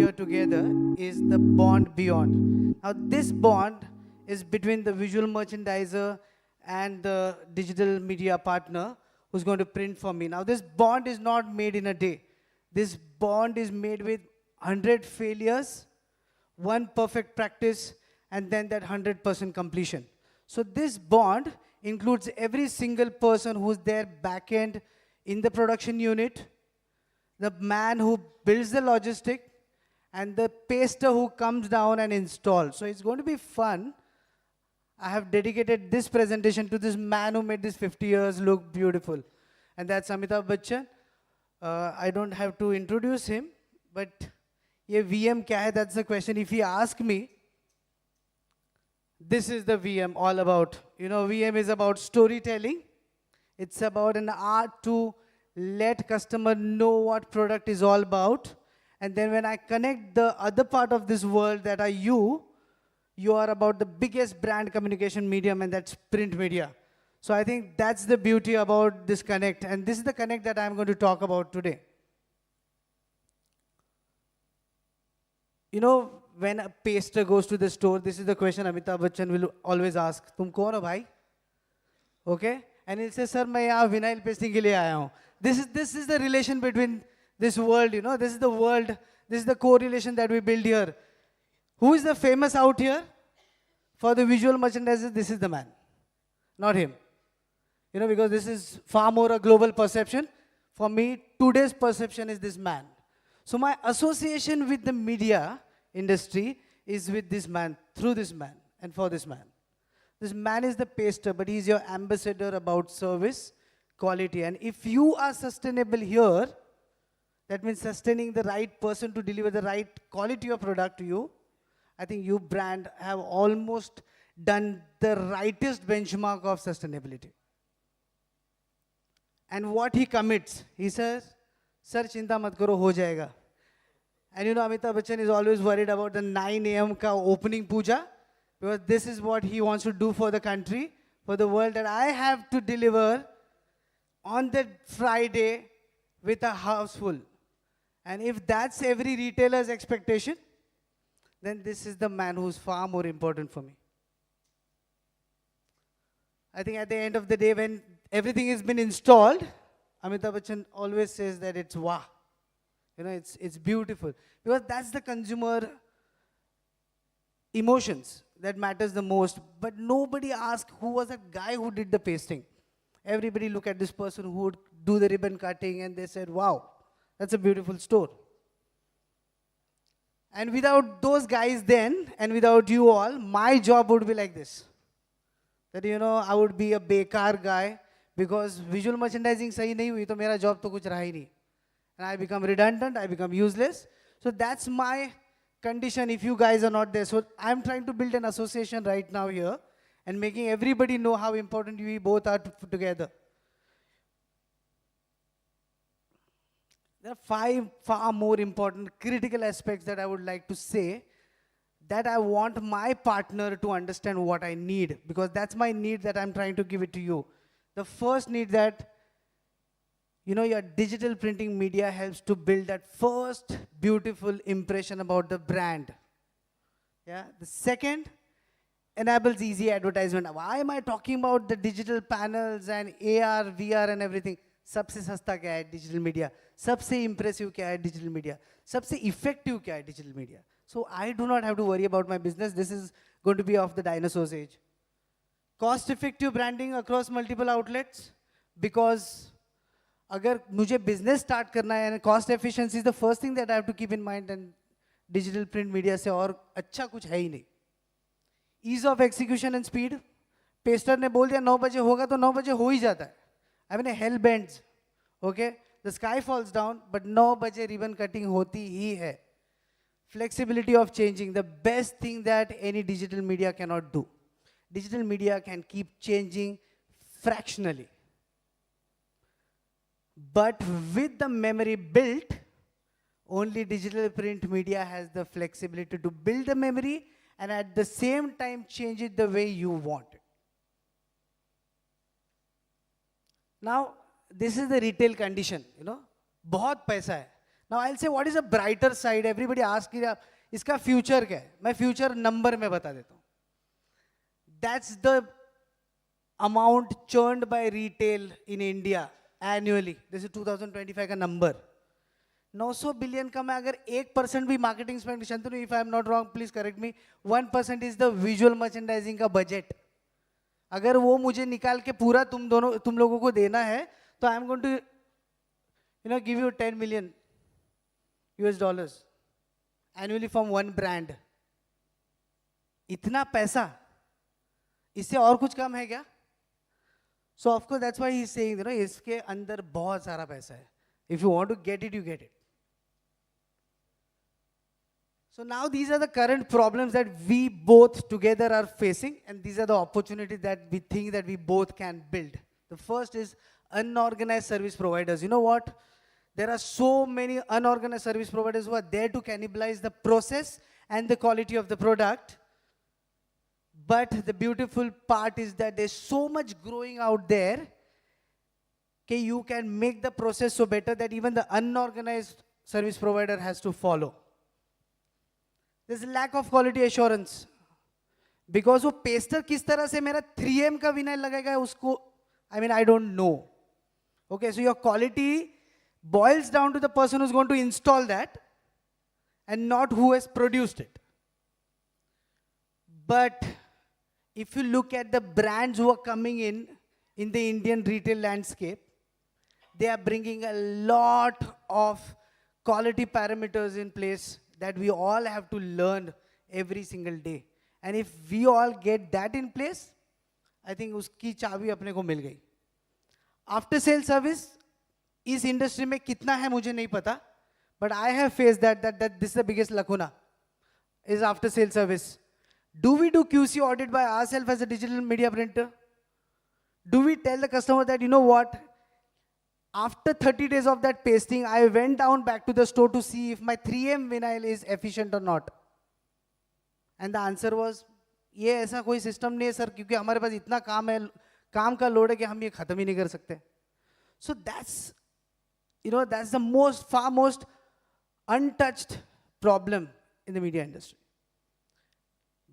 here together is the bond beyond. Now this bond is between the visual merchandiser and the digital media partner who's going to print for me. Now this bond is not made in a day. This bond is made with 100 failures, one perfect practice, and then that 100% completion. So this bond includes every single person who's there back end in the production unit, the man who builds the logistic, and the paster who comes down and installs. So it's going to be fun. I have dedicated this presentation to this man who made this 50 years look beautiful. And that's Amitabh Bachchan. I don't have to introduce him, but ye VM kya hai? That's the question. If he ask me, this is the VM all about. You know, VM is about storytelling. It's about an art to let customer know what product is all about. And then when I connect the other part of this world that are you are about the biggest brand communication medium, and that's print media. So I think that's the beauty about this connect. And this is the connect that I'm going to talk about today. You know, when a paster goes to the store, this is the question Amitabh Bachchan will always ask. Tum kaun ho bhai? Okay? And he'll say, sir, main yahan vinyl pasting ke liye aaya hu. This is the relation between this world, you know. This is the world, this is the correlation that we build here. Who is the famous out here? For the visual merchandisers, this is the man, not him. You know, because this is far more a global perception. For me, today's perception is this man. So my association with the media industry is with this man, through this man, and for this man. This man is the paster, but he's your ambassador about service, quality. And if you are sustainable here, that means sustaining the right person to deliver the right quality of product to you, I think you brand have almost done the rightest benchmark of sustainability. And what he commits, he says, sir, chinta mat karo, ho jayega. And you know, Amitabh Bachchan is always worried about the 9 a.m. ka opening puja, because this is what he wants to do for the country, for the world, that I have to deliver on that Friday with a house full. And if that's every retailer's expectation, then this is the man who's far more important for me. I think at the end of the day, when everything has been installed, Amitabh Bachchan always says that it's wow. You know, it's beautiful. Because that's the consumer emotions that matters the most. But nobody asks who was that guy who did the pasting. Everybody look at this person who would do the ribbon cutting, and they said, wow, that's a beautiful store. And without those guys then, and without you all, my job would be like this. That, you know, I would be a bekar guy, because visual merchandising sahi nahi hui, to mera job to kuch raha hi nahi. And I become redundant, I become useless. So that's my condition if you guys are not there. So I'm trying to build an association right now here, and making everybody know how important we both are together. There are 5 far more important critical aspects that I would like to say, that I want my partner to understand what I need, because that's my need that I'm trying to give it to you. The first need, that, you know, your digital printing media helps to build that first beautiful impression about the brand. Yeah. The second, enables easy advertisement. Why am I talking about the digital panels and AR, VR and everything? सबसे सस्ता क्या है digital media? सबसे impressive क्या है digital media? सबसे effective क्या है digital media? So I do not have to worry about my business. This is going to be of the dinosaurs age. Cost-effective branding across multiple outlets, because अगर मुझे business start करना है, and cost efficiency is the first thing that I have to keep in mind, and digital print media से और अच्छा कुछ है ही नहीं. Ease of execution and speed. Paster ने बोल दिया 9 बजे होगा तो 9 बजे हो ही जाता है. I mean, hell bends. Okay, the sky falls down, but 9 बजे ribbon cutting होती ही है. Flexibility of changing, the best thing that any digital media cannot do. Digital media can keep changing fractionally. But with the memory built, only digital print media has the flexibility to build the memory and at the same time change it the way you want it. Now, this is the retail condition, you know. बहुत पैसा है. Now I'll say what is a brighter side. Everybody asks कि इसका future क्या है? मैं future number में बता देता हूँ. That's the amount churned by retail in India annually. This is 2025 का number. 900 billion का मैं अगर 1% भी marketing spend, Shantanu, if I am not wrong, please correct me, 1% is the visual merchandising का budget. अगर वो मुझे निकाल के पूरा तुम लोगों को देना है, तो I am going to, give you 10 million US dollars annually from one brand. इतना पैसा, इससे और कुछ कम है क्या? So of course that's why he is saying, इसके अंदर बहुत सारा पैसा है. If you want to get it, you get it. So now these are the current problems that we both together are facing, and these are the opportunities that we think that we both can build. The first is unorganized service providers. You know what? There are so many unorganized service providers who are there to cannibalize the process and the quality of the product. But the beautiful part is that there's so much growing out there that you can make the process so better that even the unorganized service provider has to follow. There's a lack of quality assurance. Because वो Pasteur किस तरह से मेरा 3M का vinyl लगाएगा उसको, I don't know. Okay, so your quality boils down to the person who's going to install that and not who has produced it. But if you look at the brands who are coming in the Indian retail landscape, they are bringing a lot of quality parameters in place that we all have to learn every single day. And if we all get that in place, I think uski चाबी अपने को मिल गई. After sale service, इस industry में कितना है मुझे नहीं पता, but I have faced that this is the biggest lacuna, is after sale service. Do we do QC audit by ourselves as a digital media printer? Do we tell the customer that, you know what, after 30 days of that pasting, I went down back to the store to see if my 3M vinyl is efficient or not? And the answer was, ये ऐसा कोई system नहीं है sir, क्योंकि हमारे पास इतना काम का load है कि हम ये खत्म ही नहीं कर सकते. So that's, that's the far most untouched problem in the media industry.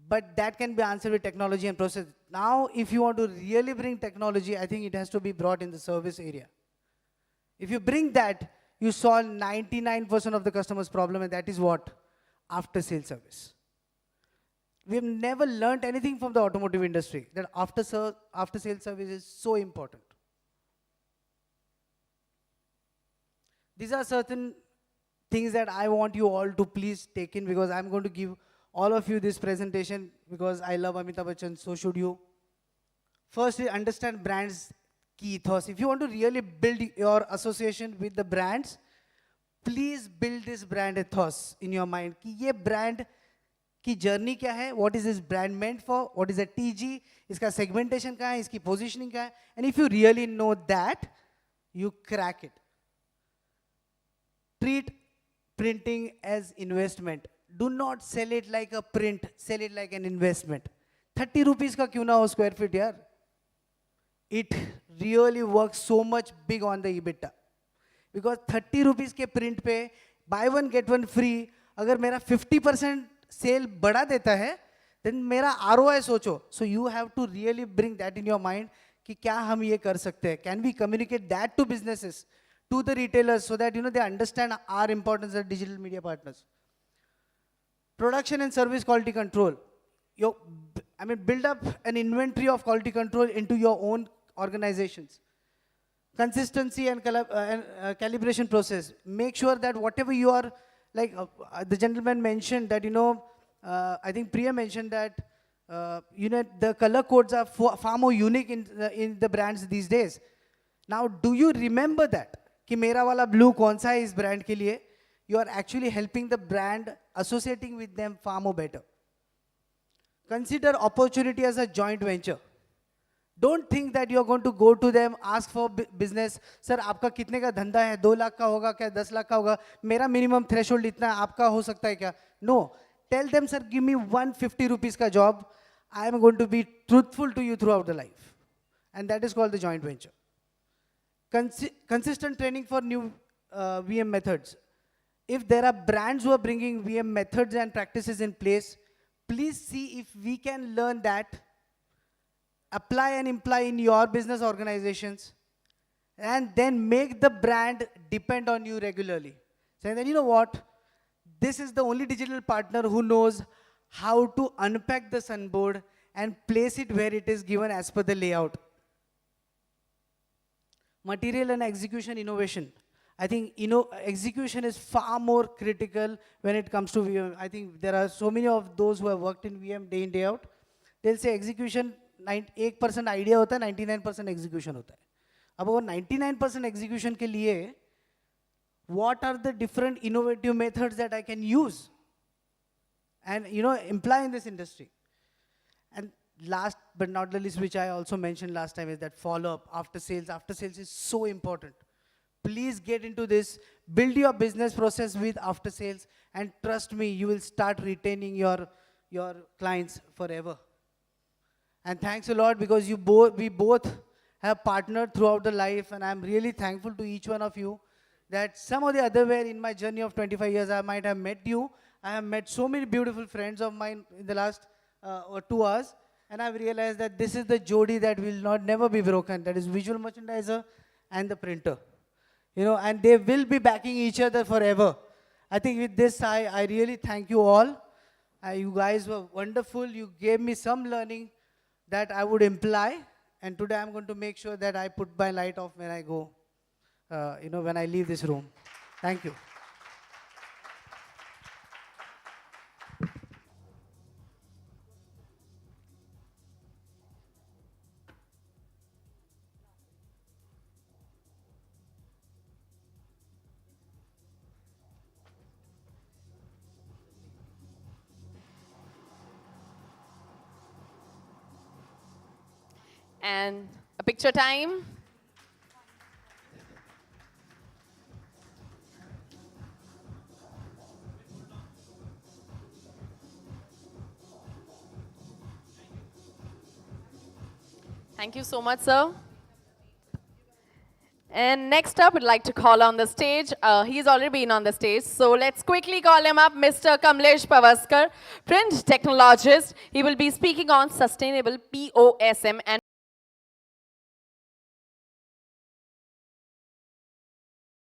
But that can be answered with technology and process. Now, if you want to really bring technology, I think it has to be brought in the service area. If you bring that, you solve 99% of the customer's problem, and that is what? After sales service. We have never learned anything from the automotive industry, that after sales service is so important. These are certain things that I want you all to please take in, because I'm going to give all of you this presentation because I love Amitabh Bachchan, so should you. First, understand brands' key ethos. If you want to really build your association with the brands, please build this brand ethos in your mind. कि ये brand की journey क्या है? What is this brand meant for? What is a TG? इसका segmentation क्या है? इसकी positioning क्या है? And if you really know that, you crack it. Treat printing as investment. Do not sell it like a print, sell it like an investment. 30 rupees का क्यों ना हो square feet यार? It really works so much big on the EBITDA. Because 30 rupees के print पे buy one get one free, अगर मेरा 50% sale बढ़ा देता है, then मेरा ROI सोचो. So you have to really bring that in your mind कि क्या हम ये कर सकते हैं? Can we communicate that to businesses, to the retailers, so that they understand our importance as digital media partners? Production and service quality control. Build up an inventory of quality control into your own organizations. Consistency and calibration process. Make sure that whatever you are, like the gentleman mentioned that, I think Priya mentioned that, the color codes are far more unique in the brands these days. Now, do you remember that? कि मेरा वाला blue कौन सा है इस brand के लिए? You are actually helping the brand, associating with them far more better. Consider opportunity as a joint venture. Don't think that you're going to go to them, ask for business. Sir, आपका कितने का धंधा है? 2 लाख का होगा क्या? 10 लाख का होगा? मेरा minimum threshold इतना है, आपका हो सकता है क्या? No. Tell them, sir, give me 150 rupees का job. I am going to be truthful to you throughout the life. And that is called the joint venture. Consistent training for new VM methods. if there are brands who are bringing VM methods and practices in place, please see if we can learn that, apply and imply in your business organizations, and then make the brand depend on you regularly. Saying that, you know what, this is the only digital partner who knows how to unpack the sunboard and place it where it is given as per the layout. Material and execution innovation. I think execution is far more critical when it comes to VM. I think there are so many of those who have worked in VM day in, day out. They'll say execution, 1% idea hota hai, 99% execution hota hai. Ab wo 99% execution ke liye, what are the different innovative methods that I can use and imply in this industry? And last but not the least, which I also mentioned last time, is that follow-up, after sales. After sales is so important. Please get into this, build your business process with after sales, and trust me, you will start retaining your clients forever. And thanks a lot, because we both have partnered throughout the life, and I'm really thankful to each one of you that some or the other way in my journey of 25 years, I might have met you. I have met so many beautiful friends of mine in the last 2 hours, and I've realized that this is the jodi that will never be broken. That is visual merchandiser and the printer. And they will be backing each other forever. I think with this, I really thank you all. You guys were wonderful. You gave me some learning that I would imply, and today I'm going to make sure that I put my light off when I go, when I leave this room. Thank you. And a picture time. Thank you so much, sir. And next up, we'd like to call on the stage. He's already been on the stage, so let's quickly call him up, Mr. Kamlesh Pavaskar, print technologist. He will be speaking on sustainable POSM and